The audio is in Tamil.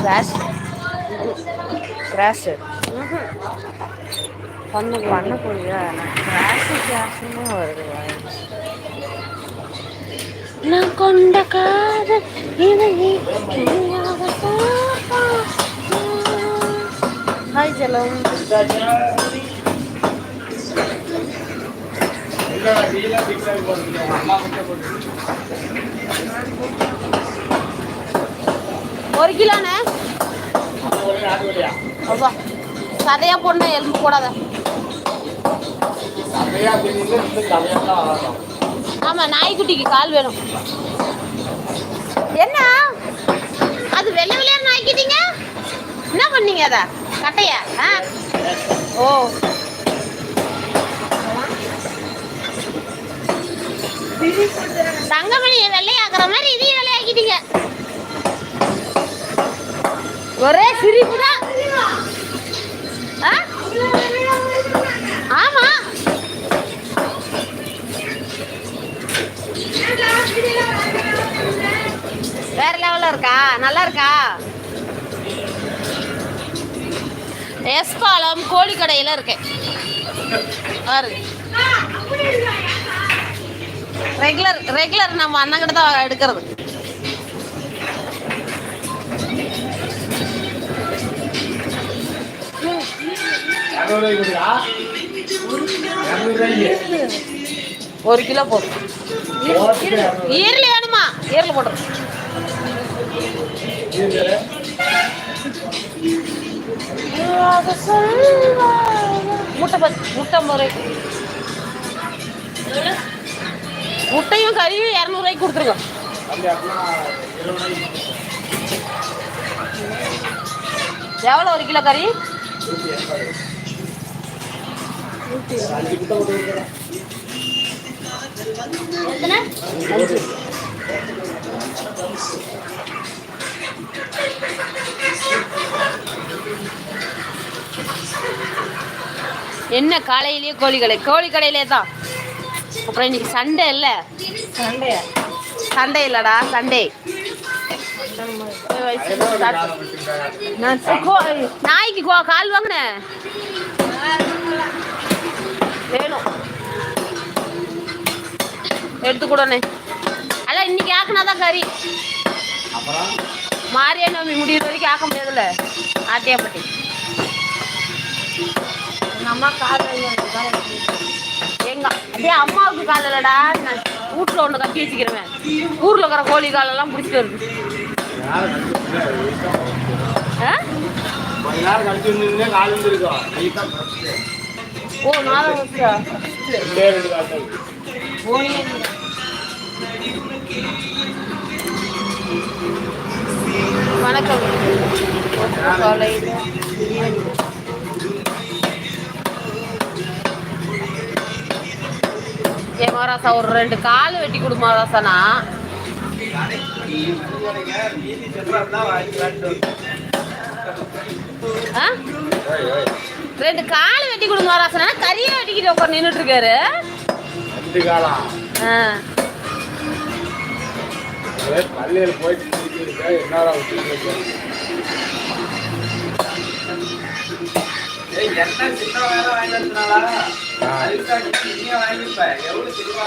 கிராஸ் கிராஸு பண்ணக்கூடியா கிராஸு கிராஸுன்னு வருது வாயில். நான் கொண்ட காதல் ஹாய் ஜலம். ஒரு கிலோண்ணே. அப்பா சதையா போடணும், எலும்பு போடாத. ஆமா, நாய்க்குட்டிக்கு கால் வேணும். என்ன அது வெள்ளை வெள்ளையா நாய்க்கிட்டீங்க? என்ன பண்ணீங்க அத கட்டையா? ஓ தங்கமணியை வெள்ளையாக்குற மாதிரி இதையும் வெள்ளையாக்கிட்டீங்க. ஒரே சிரிப்பு தான். ஆமா, வேற லெவல்ல இருக்கா? நல்லா இருக்கா? எஸ்பாலம் கோழிக்கடையில இருக்கேன். ரெகுலர் நம்ம அண்ணங்கிட்ட தான் எடுக்கிறது. ஒரு கிலோ போதும். ஈரல் வேணுமா? ஈரல் போடுறோம். முட்டை முறை முட்டையும் கறியும் 200 ரூபாய்க்கு கொடுத்துருங்க. எவ்வளோ ஒரு கிலோ கறி? என்ன காலையிலேயே கோழிக்கடையிலே தான். அப்புறம் இன்னைக்கு சண்டே இல்லை. சண்டே இல்லடா, சண்டே. நாய்க்கு கால் வாங்கினேன் வேணும், எடுத்துக்கூடனே. அதான் இன்னைக்கு ஆக்குனாதான் கறி. மாரியானவமி முடிகிற வரைக்கும் ஆக்க முடியாதுல்ல. ஆட்டியாப்பட்டி அம்மா கால் எங்க அப்படியே அம்மாவுக்கு கால் இல்லடா. நான் வீட்டுல ஒண்ணு கட்டி வச்சுக்கிறேன். ஊர்ல இருக்கிற கோழி காலெல்லாம் பிடிச்சிட்டு வருது. ஓ நானும் வணக்கம். ஏ மாராசா ஒரு 2 கால் வெட்டி கொடு மாராசானா. 2 கால் வெட்டி கொடு மாராசனா. கறியை வெட்டிக்கிட்டு உட்காந்து நின்றுட்டு இருக்காரு. என்ன சின்ன வேலை வாங்கினால வாங்கிப்பேன். எவ்வளவு சினிமா